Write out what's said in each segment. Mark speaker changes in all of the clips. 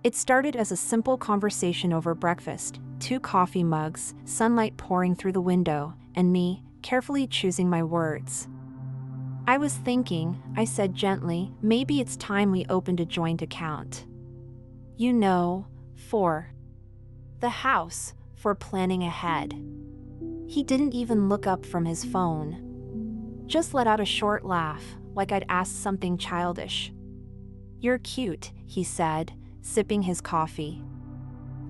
Speaker 1: It started as a simple conversation over breakfast, 2 coffee mugs, sunlight pouring through the window, and me, carefully choosing my words. "I was thinking," I said gently, "maybe it's time we opened a joint account. You know, for the house, for planning ahead." He didn't even look up from his phone. Just let out a short laugh, like I'd asked something childish. "You're cute," he said, sipping his coffee.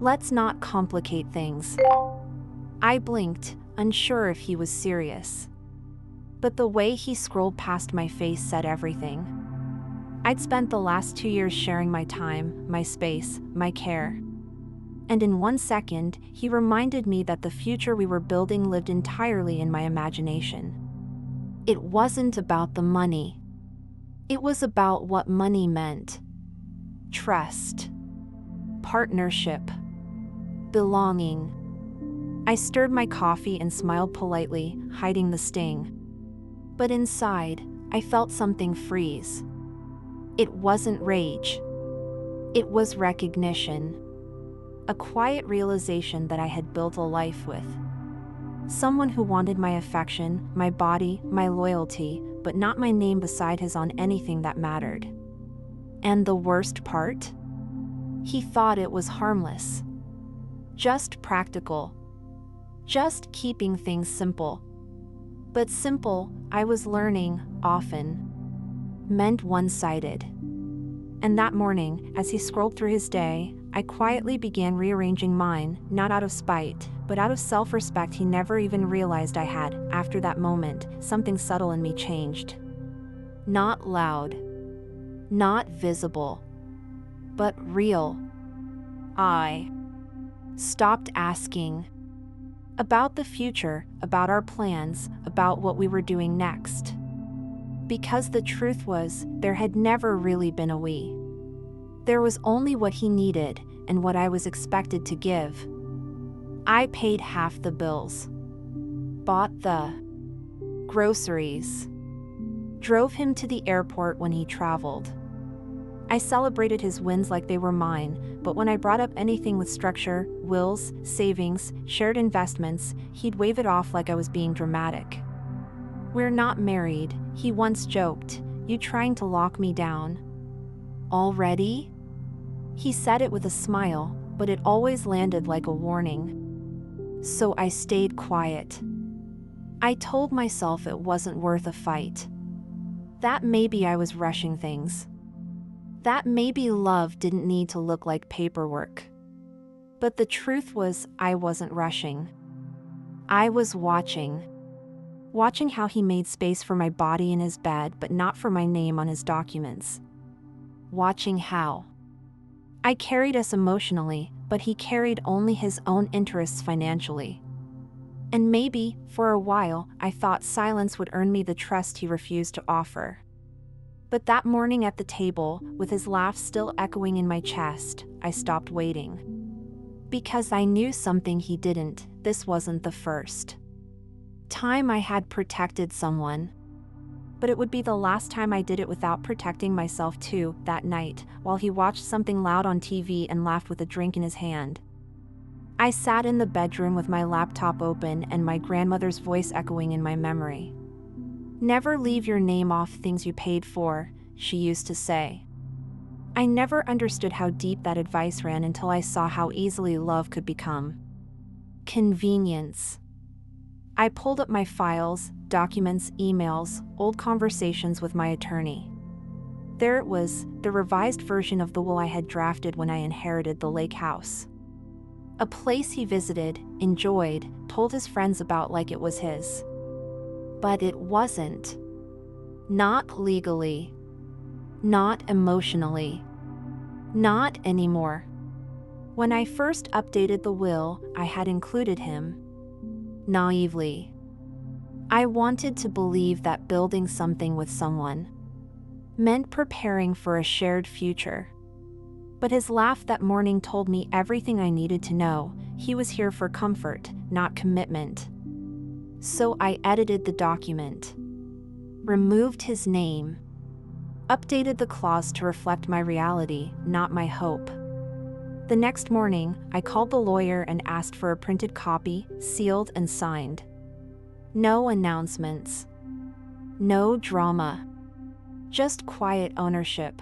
Speaker 1: "Let's not complicate things." I blinked, unsure if he was serious. But the way he scrolled past my face said everything. I'd spent the last 2 years sharing my time, my space, my care. And in 1 second, he reminded me that the future we were building lived entirely in my imagination. It wasn't about the money. It was about what money meant. Trust. Partnership. Belonging. I stirred my coffee and smiled politely, hiding the sting. But inside, I felt something freeze. It wasn't rage. It was recognition. A quiet realization that I had built a life with. Someone who wanted my affection, my body, my loyalty, but not my name beside his on anything that mattered. And the worst part? He thought it was harmless. Just practical. Just keeping things simple. But simple, I was learning, often, meant one-sided. And that morning, as he scrolled through his day, I quietly began rearranging mine, not out of spite, but out of self-respect he never even realized I had. After that moment, something subtle in me changed. Not loud. Not visible. But real. I stopped asking about the future, about our plans, about what we were doing next. Because the truth was, there had never really been a we. There was only what he needed and what I was expected to give. I paid half the bills, bought the groceries, drove him to the airport when he traveled. I celebrated his wins like they were mine, but when I brought up anything with structure, wills, savings, shared investments, he'd wave it off like I was being dramatic. "We're not married," he once joked. "You trying to lock me down already?" He said it with a smile, but it always landed like a warning. So I stayed quiet. I told myself it wasn't worth a fight. That maybe I was rushing things. That maybe love didn't need to look like paperwork. But the truth was, I wasn't rushing. I was watching. Watching how he made space for my body in his bed, but not for my name on his documents. Watching how I carried us emotionally, but he carried only his own interests financially. And maybe, for a while, I thought silence would earn me the trust he refused to offer. But that morning at the table, with his laugh still echoing in my chest, I stopped waiting. Because I knew something he didn't. This wasn't the first time I had protected someone. But it would be the last time I did it without protecting myself too. That night, while he watched something loud on TV and laughed with a drink in his hand. I sat in the bedroom with my laptop open and my grandmother's voice echoing in my memory. "Never leave your name off things you paid for," she used to say. I never understood how deep that advice ran until I saw how easily love could become convenience. I pulled up my files, documents, emails, old conversations with my attorney. There it was, the revised version of the will I had drafted when I inherited the lake house. A place he visited, enjoyed, told his friends about like it was his. But it wasn't. Not legally. Not emotionally. Not anymore. When I first updated the will, I had included him. Naively. I wanted to believe that building something with someone meant preparing for a shared future. But his laugh that morning told me everything I needed to know. He was here for comfort, not commitment. So I edited the document, removed his name, updated the clause to reflect my reality, not my hope. The next morning, I called the lawyer and asked for a printed copy, sealed and signed. No announcements. No drama. Just quiet ownership.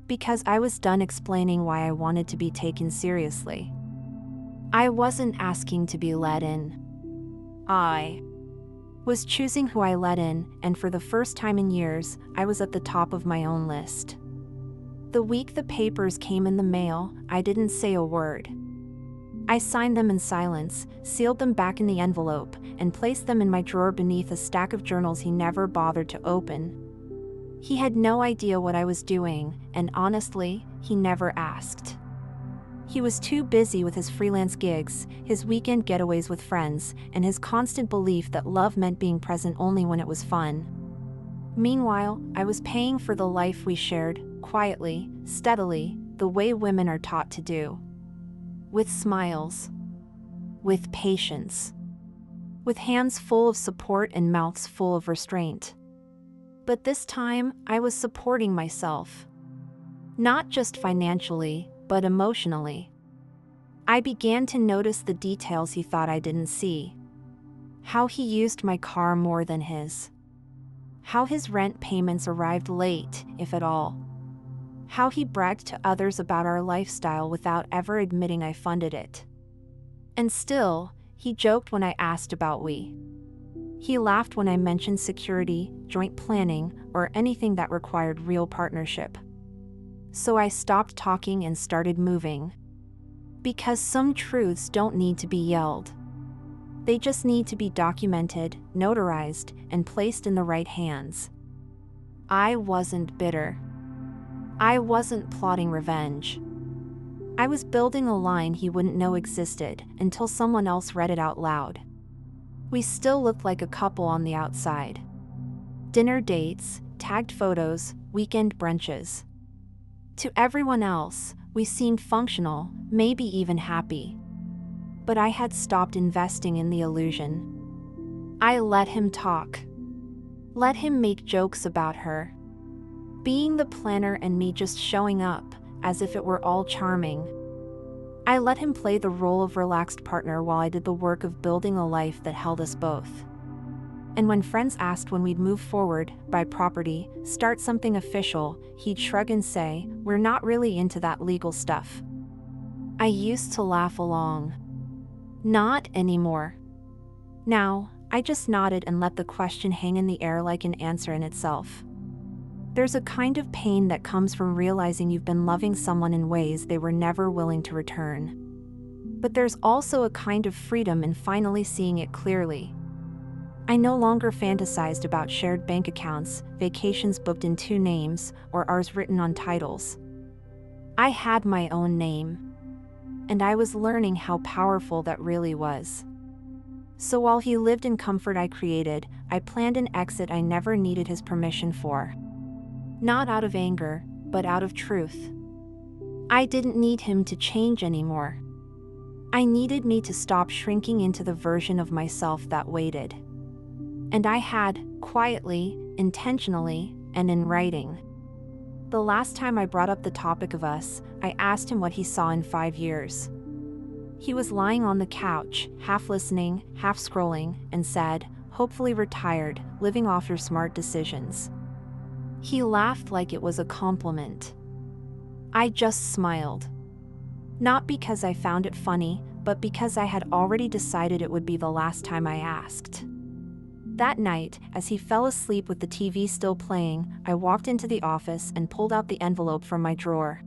Speaker 1: Because I was done explaining why I wanted to be taken seriously. I wasn't asking to be let in. I was choosing who I let in, and for the first time in years, I was at the top of my own list. The week the papers came in the mail, I didn't say a word. I signed them in silence, sealed them back in the envelope, and placed them in my drawer beneath a stack of journals he never bothered to open. He had no idea what I was doing, and honestly, he never asked. He was too busy with his freelance gigs, his weekend getaways with friends, and his constant belief that love meant being present only when it was fun. Meanwhile, I was paying for the life we shared, quietly, steadily, the way women are taught to do. With smiles. With patience. With hands full of support and mouths full of restraint. But this time, I was supporting myself. Not just financially, but emotionally. I began to notice the details he thought I didn't see. How he used my car more than his. How his rent payments arrived late, if at all. How he bragged to others about our lifestyle without ever admitting I funded it. And still, he joked when I asked about we. He laughed when I mentioned security, joint planning, or anything that required real partnership. So I stopped talking and started moving. Because some truths don't need to be yelled. They just need to be documented, notarized, and placed in the right hands. I wasn't bitter. I wasn't plotting revenge. I was building a line he wouldn't know existed until someone else read it out loud. We still looked like a couple on the outside. Dinner dates, tagged photos, weekend brunches. To everyone else, we seemed functional, maybe even happy. But I had stopped investing in the illusion. I let him talk. Let him make jokes about her. Being the planner and me just showing up, as if it were all charming. I let him play the role of relaxed partner while I did the work of building a life that held us both. And when friends asked when we'd move forward, buy property, start something official, he'd shrug and say, "We're not really into that legal stuff." I used to laugh along. Not anymore. Now, I just nodded and let the question hang in the air like an answer in itself. There's a kind of pain that comes from realizing you've been loving someone in ways they were never willing to return. But there's also a kind of freedom in finally seeing it clearly. I no longer fantasized about shared bank accounts, vacations booked in 2 names, or ours written on titles. I had my own name. And I was learning how powerful that really was. So while he lived in comfort I created, I planned an exit I never needed his permission for. Not out of anger, but out of truth. I didn't need him to change anymore. I needed me to stop shrinking into the version of myself that waited. And I had, quietly, intentionally, and in writing. The last time I brought up the topic of us, I asked him what he saw in 5 years. He was lying on the couch, half listening, half scrolling, and said, "Hopefully retired, living off your smart decisions." He laughed like it was a compliment. I just smiled. Not because I found it funny, but because I had already decided it would be the last time I asked. That night, as he fell asleep with the TV still playing, I walked into the office and pulled out the envelope from my drawer.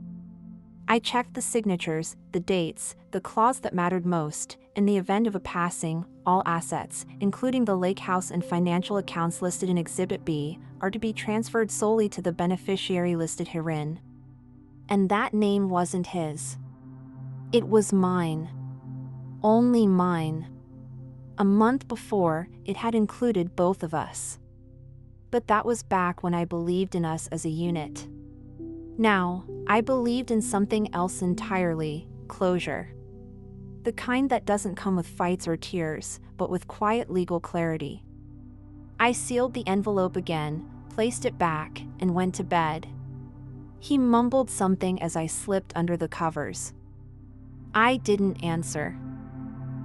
Speaker 1: I checked the signatures, the dates, the clause that mattered most. In the event of a passing, all assets, including the lake house and financial accounts listed in Exhibit B, are to be transferred solely to the beneficiary listed herein. And that name wasn't his. It was mine. Only mine. A month before, it had included both of us. But that was back when I believed in us as a unit. Now, I believed in something else entirely: closure. The kind that doesn't come with fights or tears, but with quiet legal clarity. I sealed the envelope again, placed it back, and went to bed. He mumbled something as I slipped under the covers. I didn't answer.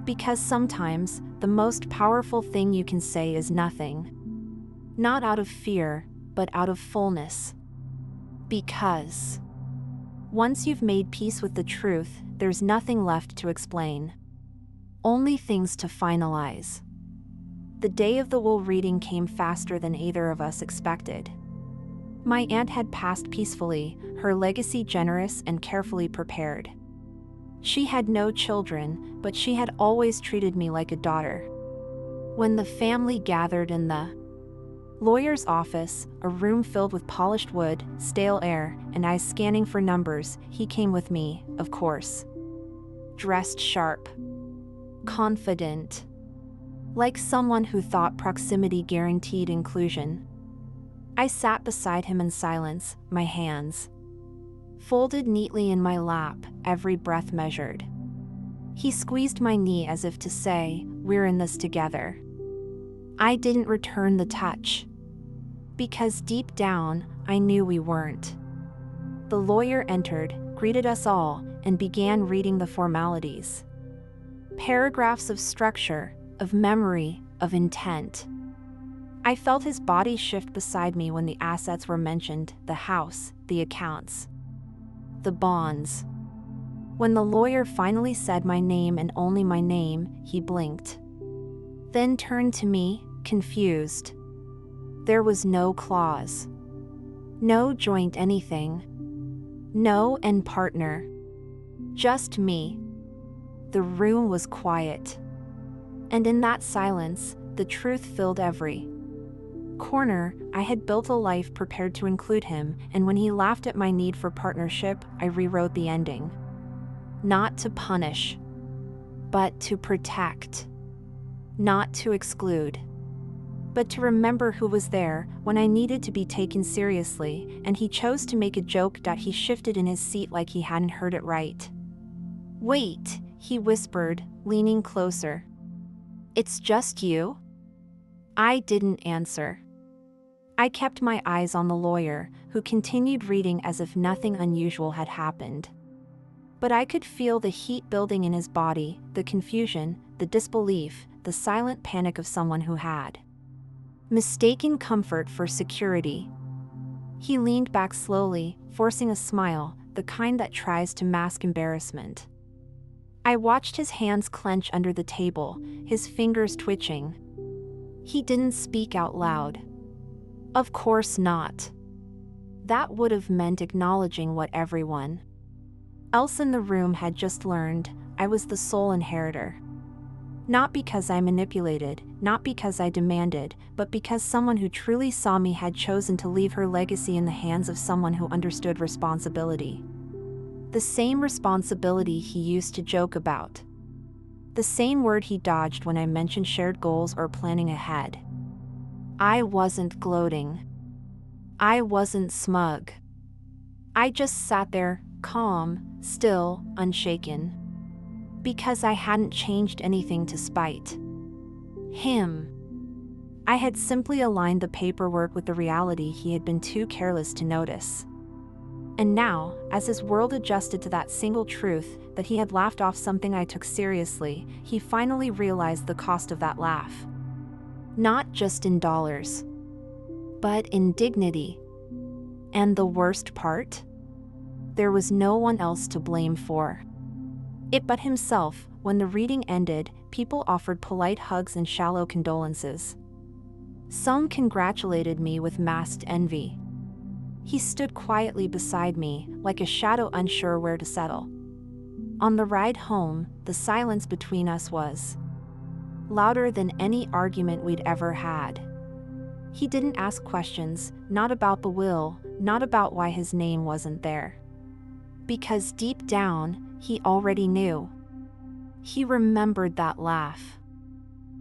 Speaker 1: Because sometimes, the most powerful thing you can say is nothing. Not out of fear, but out of fullness. Because once you've made peace with the truth, there's nothing left to explain. Only things to finalize. The day of the will reading came faster than either of us expected. My aunt had passed peacefully, her legacy generous and carefully prepared. She had no children, but she had always treated me like a daughter. When the family gathered in the lawyer's office, a room filled with polished wood, stale air, and eyes scanning for numbers, he came with me, of course. Dressed sharp. Confident. Like someone who thought proximity guaranteed inclusion. I sat beside him in silence, my hands folded neatly in my lap, every breath measured. He squeezed my knee as if to say, "We're in this together." I didn't return the touch. Because deep down, I knew we weren't. The lawyer entered, greeted us all, and began reading the formalities. Paragraphs of structure, of memory, of intent. I felt his body shift beside me when the assets were mentioned, the house, the accounts, the bonds. When the lawyer finally said my name and only my name, he blinked. Then turned to me, confused. There was no clause. No joint anything. No end partner. Just me. The room was quiet. And in that silence, the truth filled every corner. I had built a life prepared to include him, and when he laughed at my need for partnership, I rewrote the ending. Not to punish, but to protect. Not to exclude, but to remember who was there when I needed to be taken seriously, and he chose to make a joke that he shifted in his seat like he hadn't heard it right. "Wait," he whispered, leaning closer. "It's just you?" I didn't answer. I kept my eyes on the lawyer, who continued reading as if nothing unusual had happened. But I could feel the heat building in his body, the confusion, the disbelief, the silent panic of someone who had mistaken comfort for security. He leaned back slowly, forcing a smile, the kind that tries to mask embarrassment. I watched his hands clench under the table, his fingers twitching. He didn't speak out loud. Of course not. That would have meant acknowledging what everyone else in the room had just learned: I was the sole inheritor. Not because I manipulated, not because I demanded, but because someone who truly saw me had chosen to leave her legacy in the hands of someone who understood responsibility. The same responsibility he used to joke about. The same word he dodged when I mentioned shared goals or planning ahead. I wasn't gloating. I wasn't smug. I just sat there, calm, still, unshaken. Because I hadn't changed anything to spite him. I had simply aligned the paperwork with the reality he had been too careless to notice. And now, as his world adjusted to that single truth, that he had laughed off something I took seriously, he finally realized the cost of that laugh. Not just in dollars, but in dignity. And the worst part? There was no one else to blame for it but himself. When the reading ended, people offered polite hugs and shallow condolences. Some congratulated me with masked envy. He stood quietly beside me, like a shadow unsure where to settle. On the ride home, the silence between us was louder than any argument we'd ever had. He didn't ask questions, not about the will, not about why his name wasn't there. Because deep down, he already knew. He remembered that laugh.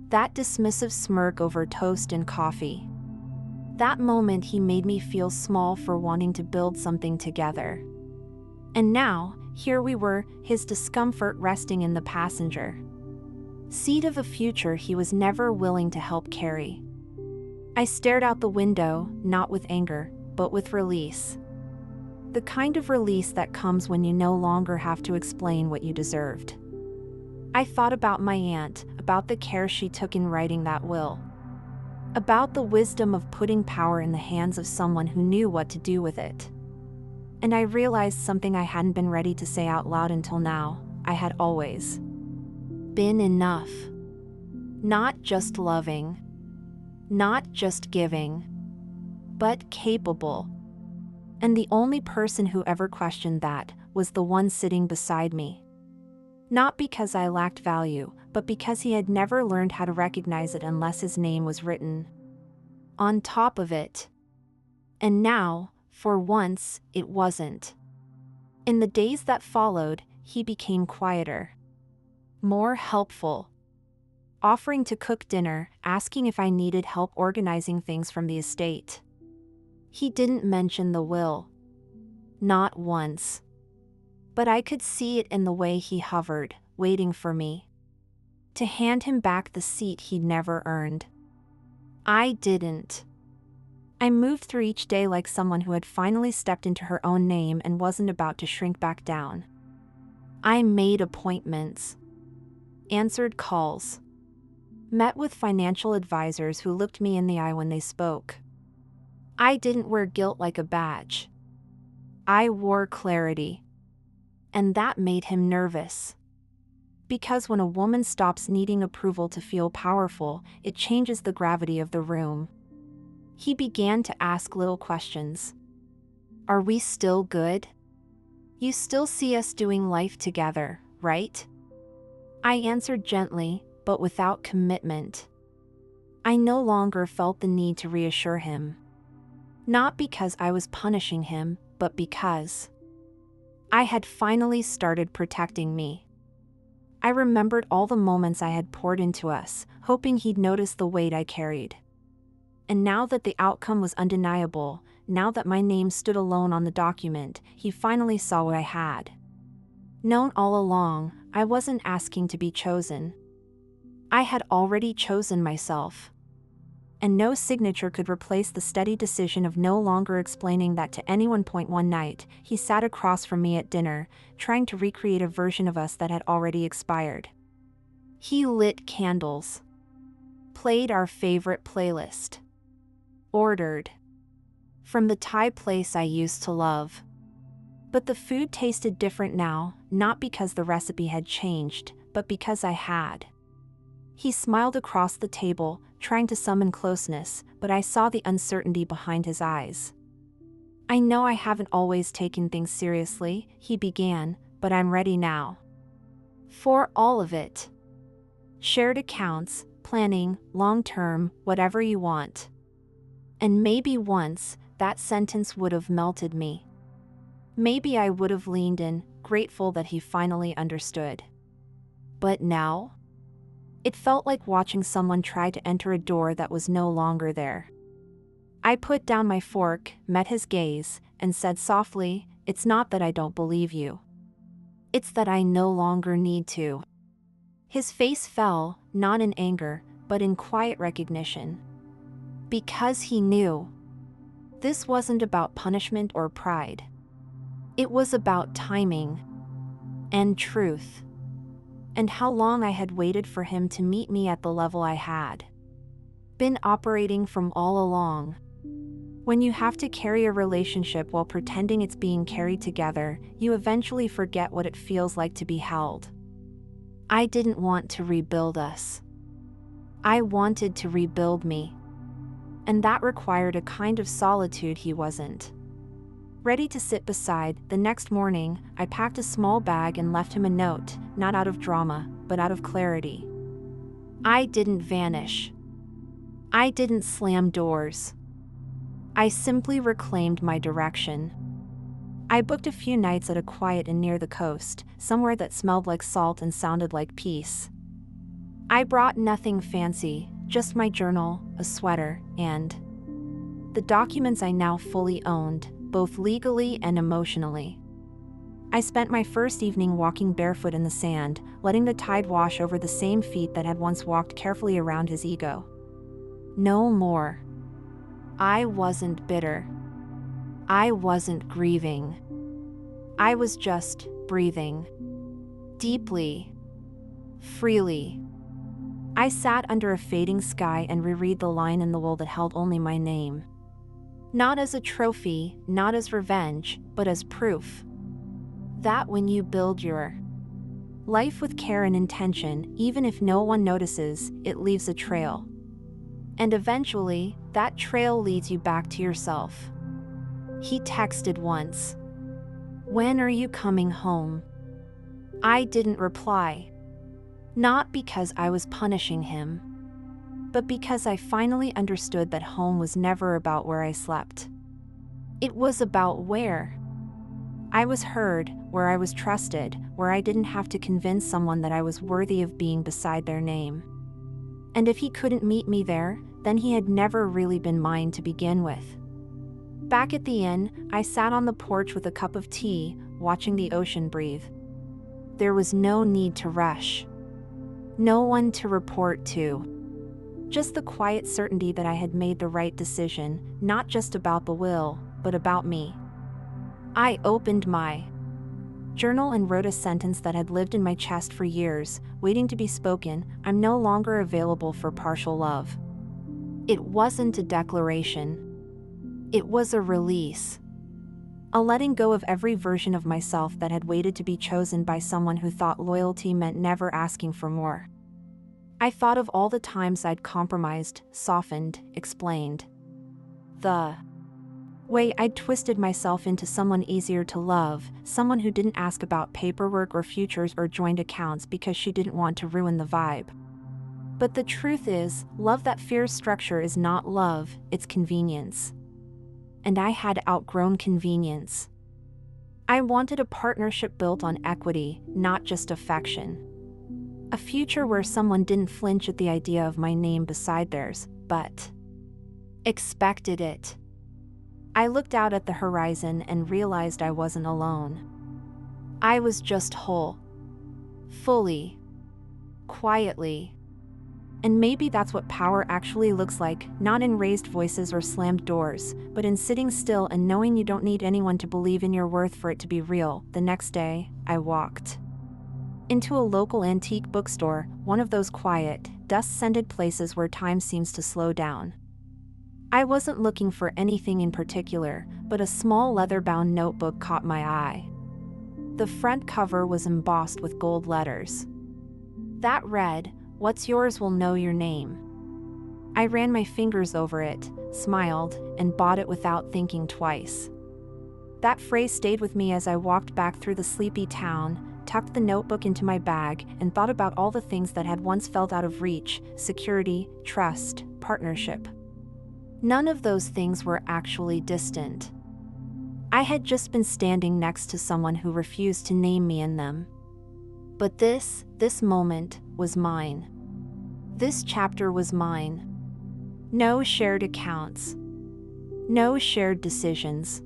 Speaker 1: That dismissive smirk over toast and coffee. That moment he made me feel small for wanting to build something together. And now, here we were, his discomfort resting in the passenger seat of a future he was never willing to help carry. I stared out the window, not with anger, but with release. The kind of release that comes when you no longer have to explain what you deserved. I thought about my aunt, about the care she took in writing that will, about the wisdom of putting power in the hands of someone who knew what to do with it. And I realized something I hadn't been ready to say out loud until now. I had always been enough. Not just loving, not just giving, but capable. And the only person who ever questioned that was the one sitting beside me. Not because I lacked value, but because he had never learned how to recognize it unless his name was written on top of it. And now, for once, it wasn't. In the days that followed, he became quieter, more helpful, offering to cook dinner, asking if I needed help organizing things from the estate. He didn't mention the will. Not once. But I could see it in the way he hovered, waiting for me to hand him back the seat he'd never earned. I didn't. I moved through each day like someone who had finally stepped into her own name and wasn't about to shrink back down. I made appointments, answered calls, met with financial advisors who looked me in the eye when they spoke. I didn't wear guilt like a badge. I wore clarity. And that made him nervous. Because when a woman stops needing approval to feel powerful, it changes the gravity of the room. He began to ask little questions. Are we still good? You still see us doing life together, right? I answered gently, but without commitment. I no longer felt the need to reassure him. Not because I was punishing him, but because I had finally started protecting me. I remembered all the moments I had poured into us, hoping he'd notice the weight I carried. And now that the outcome was undeniable, now that my name stood alone on the document, he finally saw what I had known all along. I wasn't asking to be chosen. I had already chosen myself. And no signature could replace the steady decision of no longer explaining that to anyone. One night, he sat across from me at dinner, trying to recreate a version of us that had already expired. He lit candles, played our favorite playlist, ordered from the Thai place I used to love. But the food tasted different now, not because the recipe had changed, but because I had. He smiled across the table, trying to summon closeness, but I saw the uncertainty behind his eyes. I know I haven't always taken things seriously, he began, but I'm ready now. For all of it. Shared accounts, planning, long-term, whatever you want. And maybe once, that sentence would have melted me. Maybe I would have leaned in, grateful that he finally understood. But now? It felt like watching someone try to enter a door that was no longer there. I put down my fork, met his gaze, and said softly, "It's not that I don't believe you. It's that I no longer need to." His face fell, not in anger, but in quiet recognition. Because he knew. This wasn't about punishment or pride. It was about timing and truth. And how long I had waited for him to meet me at the level I had been operating from all along. When you have to carry a relationship while pretending it's being carried together, you eventually forget what it feels like to be held. I didn't want to rebuild us. I wanted to rebuild me. And that required a kind of solitude he wasn't ready to sit beside. The next morning, I packed a small bag and left him a note, not out of drama, but out of clarity. I didn't vanish. I didn't slam doors. I simply reclaimed my direction. I booked a few nights at a quiet inn near the coast, somewhere that smelled like salt and sounded like peace. I brought nothing fancy, just my journal, a sweater, and the documents I now fully owned, both legally and emotionally. I spent my first evening walking barefoot in the sand, letting the tide wash over the same feet that had once walked carefully around his ego. No more. I wasn't bitter. I wasn't grieving. I was just breathing. Deeply. Freely. I sat under a fading sky and reread the line in the wall that held only my name. Not as a trophy, not as revenge, but as proof that when you build your life with care and intention, even if no one notices, it leaves a trail. And eventually, that trail leads you back to yourself. He texted once. When are you coming home? I didn't reply. Not because I was punishing him, but because I finally understood that home was never about where I slept. It was about where I was heard, where I was trusted, where I didn't have to convince someone that I was worthy of being beside their name. And if he couldn't meet me there, then he had never really been mine to begin with. Back at the inn, I sat on the porch with a cup of tea, watching the ocean breathe. There was no need to rush. No one to report to. Just the quiet certainty that I had made the right decision, not just about the will, but about me. I opened my journal and wrote a sentence that had lived in my chest for years, waiting to be spoken. I'm no longer available for partial love. It wasn't a declaration. It was a release. A letting go of every version of myself that had waited to be chosen by someone who thought loyalty meant never asking for more. I thought of all the times I'd compromised, softened, explained. The way I'd twisted myself into someone easier to love, someone who didn't ask about paperwork or futures or joint accounts because she didn't want to ruin the vibe. But the truth is, love that fears structure is not love, it's convenience. And I had outgrown convenience. I wanted a partnership built on equity, not just affection. A future where someone didn't flinch at the idea of my name beside theirs, but expected it. I looked out at the horizon and realized I wasn't alone. I was just whole. Fully. Quietly. And maybe that's what power actually looks like, not in raised voices or slammed doors, but in sitting still and knowing you don't need anyone to believe in your worth for it to be real. The next day, I walked into a local antique bookstore, one of those quiet, dust-scented places where time seems to slow down. I wasn't looking for anything in particular, but a small leather-bound notebook caught my eye. The front cover was embossed with gold letters. That read, "What's yours will know your name." I ran my fingers over it, smiled, and bought it without thinking twice. That phrase stayed with me as I walked back through the sleepy town, tucked the notebook into my bag, and thought about all the things that had once felt out of reach: security, trust, partnership. None of those things were actually distant. I had just been standing next to someone who refused to name me in them. But this moment was mine. This chapter was mine. No shared accounts. No shared decisions.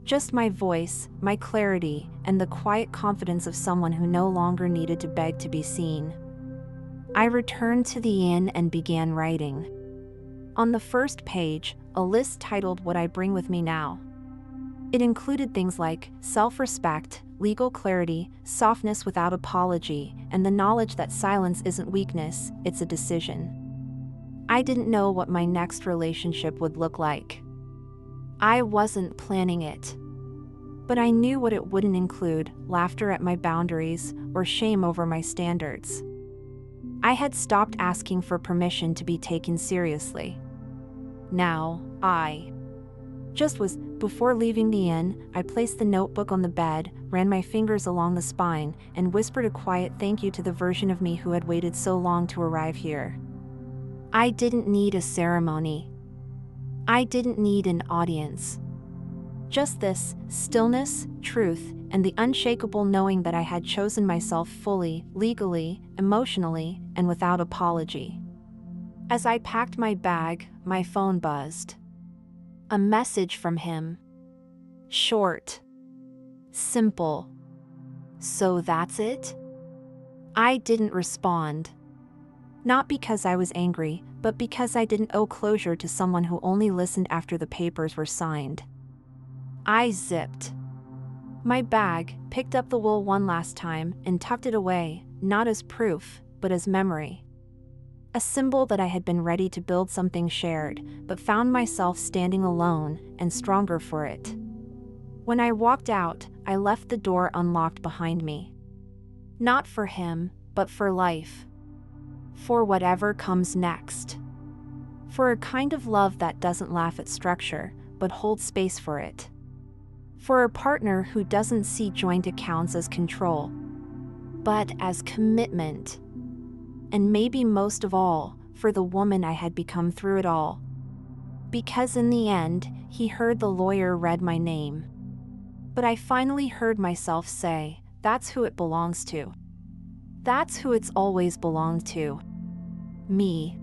Speaker 1: Just my voice, my clarity, and the quiet confidence of someone who no longer needed to beg to be seen. I returned to the inn and began writing. On the first page, a list titled "What I Bring With Me Now." It included things like self-respect, legal clarity, softness without apology, and the knowledge that silence isn't weakness, it's a decision. I didn't know what my next relationship would look like. I wasn't planning it. But I knew what it wouldn't include: laughter at my boundaries, or shame over my standards. I had stopped asking for permission to be taken seriously. Now, I just was. Before leaving the inn, I placed the notebook on the bed, ran my fingers along the spine, and whispered a quiet thank you to the version of me who had waited so long to arrive here. I didn't need a ceremony. I didn't need an audience. Just this, stillness, truth, and the unshakable knowing that I had chosen myself fully, legally, emotionally, and without apology. As I packed my bag, my phone buzzed. A message from him. Short. Simple. "So that's it?" I didn't respond. Not because I was angry, but because I didn't owe closure to someone who only listened after the papers were signed. I zipped My bag picked up the wool one last time and tucked it away, not as proof, but as memory. A symbol that I had been ready to build something shared, but found myself standing alone and stronger for it. When I walked out, I left the door unlocked behind me. Not for him, but for life. For whatever comes next. For a kind of love that doesn't laugh at structure, but holds space for it. For a partner who doesn't see joint accounts as control, but as commitment. And maybe most of all, for the woman I had become through it all. Because in the end, he heard the lawyer read my name. But I finally heard myself say, that's who it belongs to. That's who it's always belonged to. Me.